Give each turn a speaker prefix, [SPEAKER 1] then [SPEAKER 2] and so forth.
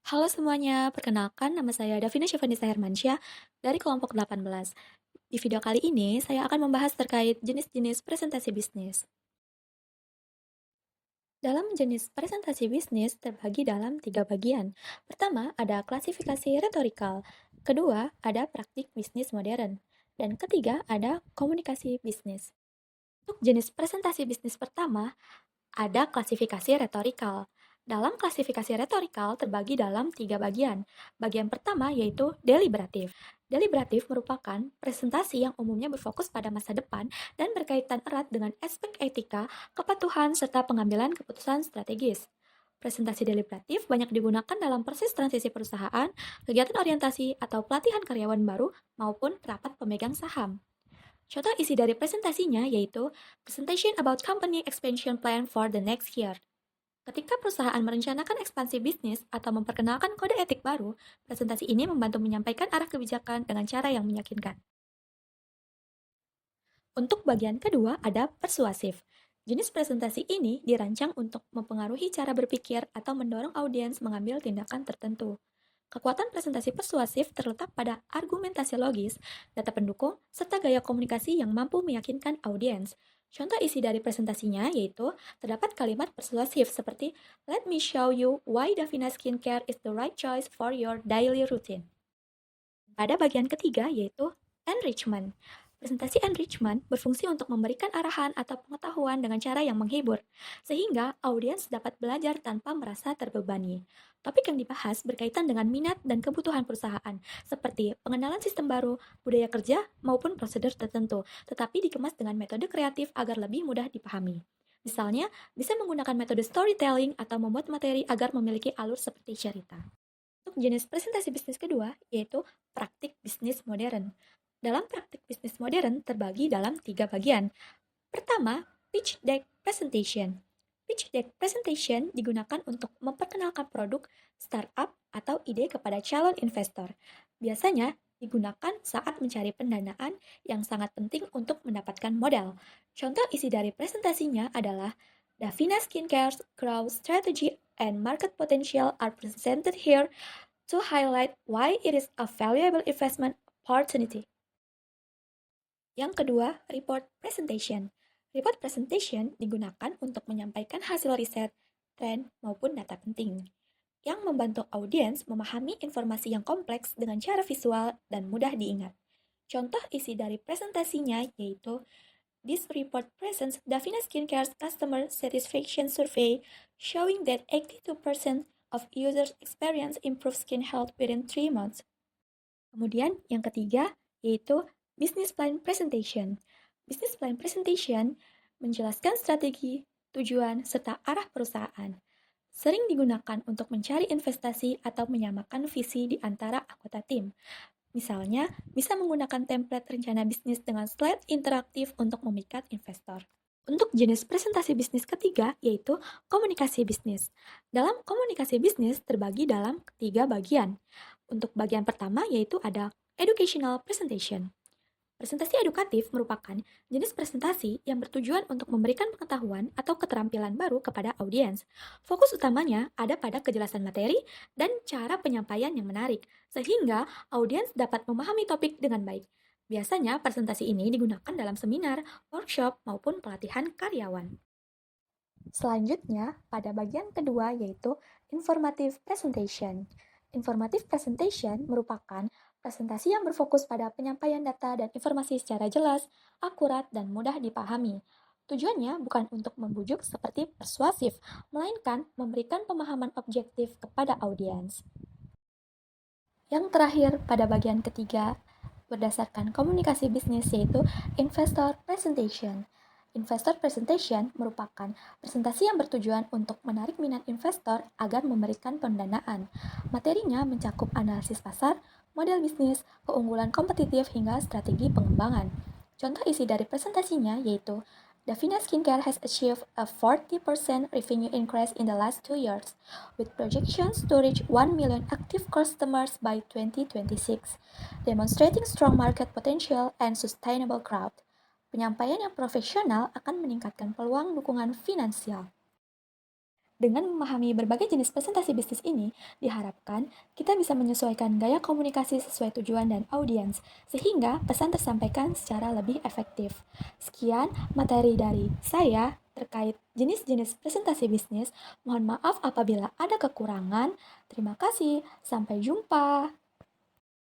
[SPEAKER 1] Halo semuanya, perkenalkan nama saya Davina Syafanisa Hermansyah dari kelompok 18. Di video kali ini, saya akan membahas terkait jenis-jenis presentasi bisnis. Dalam jenis presentasi bisnis terbagi dalam 3 bagian. Pertama, ada klasifikasi retorikal. Kedua, ada praktik bisnis modern. Dan ketiga, ada komunikasi bisnis. Untuk jenis presentasi bisnis pertama, ada klasifikasi retorikal. Dalam klasifikasi retorikal terbagi dalam 3 bagian. Bagian pertama yaitu deliberatif. Deliberatif merupakan presentasi yang umumnya berfokus pada masa depan dan berkaitan erat dengan aspek etika, kepatuhan, serta pengambilan keputusan strategis. Presentasi deliberatif banyak digunakan dalam proses transisi perusahaan, kegiatan orientasi, atau pelatihan karyawan baru maupun rapat pemegang saham. Contoh isi dari presentasinya yaitu Presentation about Company Expansion Plan for the Next Year. Ketika perusahaan merencanakan ekspansi bisnis atau memperkenalkan kode etik baru, presentasi ini membantu menyampaikan arah kebijakan dengan cara yang meyakinkan. Untuk bagian kedua ada persuasif. Jenis presentasi ini dirancang untuk mempengaruhi cara berpikir atau mendorong audiens mengambil tindakan tertentu. Kekuatan presentasi persuasif terletak pada argumentasi logis, data pendukung, serta gaya komunikasi yang mampu meyakinkan audiens. Contoh isi dari presentasinya yaitu terdapat kalimat persuasif seperti "Let me show you why Davina Skincare is the right choice for your daily routine." Pada bagian ketiga yaitu enrichment. Presentasi enrichment berfungsi untuk memberikan arahan atau pengetahuan dengan cara yang menghibur, sehingga audiens dapat belajar tanpa merasa terbebani. Topik yang dibahas berkaitan dengan minat dan kebutuhan perusahaan, seperti pengenalan sistem baru, budaya kerja, maupun prosedur tertentu, tetapi dikemas dengan metode kreatif agar lebih mudah dipahami. Misalnya, bisa menggunakan metode storytelling atau membuat materi agar memiliki alur seperti cerita. Untuk jenis presentasi bisnis kedua, yaitu praktik bisnis modern. Dalam praktik bisnis modern terbagi dalam 3 bagian. Pertama, pitch deck presentation. Pitch deck presentation digunakan untuk memperkenalkan produk, startup, atau ide kepada calon investor. Biasanya digunakan saat mencari pendanaan yang sangat penting untuk mendapatkan modal. Contoh isi dari presentasinya adalah Davina Skincare's growth strategy and market potential are presented here to highlight why it is a valuable investment opportunity. Yang kedua, report presentation. Report presentation digunakan untuk menyampaikan hasil riset, tren, maupun data penting yang membantu audiens memahami informasi yang kompleks dengan cara visual dan mudah diingat. Contoh isi dari presentasinya yaitu This report presents Davina Skincare's customer satisfaction survey showing that 82% of users experience improved skin health within 3 months. Kemudian yang ketiga yaitu business plan presentation. Business plan presentation menjelaskan strategi, tujuan, serta arah perusahaan. Sering digunakan untuk mencari investasi atau menyamakan visi di antara anggota tim. Misalnya, bisa menggunakan template rencana bisnis dengan slide interaktif untuk memikat investor. Untuk jenis presentasi bisnis ketiga, yaitu komunikasi bisnis. Dalam komunikasi bisnis terbagi dalam 3 bagian. Untuk bagian pertama yaitu ada educational presentation. Presentasi edukatif merupakan jenis presentasi yang bertujuan untuk memberikan pengetahuan atau keterampilan baru kepada audiens. Fokus utamanya ada pada kejelasan materi dan cara penyampaian yang menarik, sehingga audiens dapat memahami topik dengan baik. Biasanya presentasi ini digunakan dalam seminar, workshop, maupun pelatihan karyawan. Selanjutnya, pada bagian kedua yaitu informative presentation. Informative presentation merupakan presentasi yang berfokus pada penyampaian data dan informasi secara jelas, akurat, dan mudah dipahami. Tujuannya bukan untuk membujuk seperti persuasif, melainkan memberikan pemahaman objektif kepada audiens. Yang terakhir, pada bagian ketiga, berdasarkan komunikasi bisnis yaitu investor presentation. Investor presentation merupakan presentasi yang bertujuan untuk menarik minat investor agar memberikan pendanaan. Materinya mencakup analisis pasar, model bisnis, keunggulan kompetitif, hingga strategi pengembangan. Contoh isi dari presentasinya yaitu Davina Skincare has achieved a 40% revenue increase in the last 2 years, with projections to reach 1 million active customers by 2026, demonstrating strong market potential and sustainable growth. Penyampaian yang profesional akan meningkatkan peluang dukungan finansial. Dengan memahami berbagai jenis presentasi bisnis ini, diharapkan kita bisa menyesuaikan gaya komunikasi sesuai tujuan dan audiens, sehingga pesan tersampaikan secara lebih efektif. Sekian materi dari saya terkait jenis-jenis presentasi bisnis. Mohon maaf apabila ada kekurangan. Terima kasih, sampai jumpa.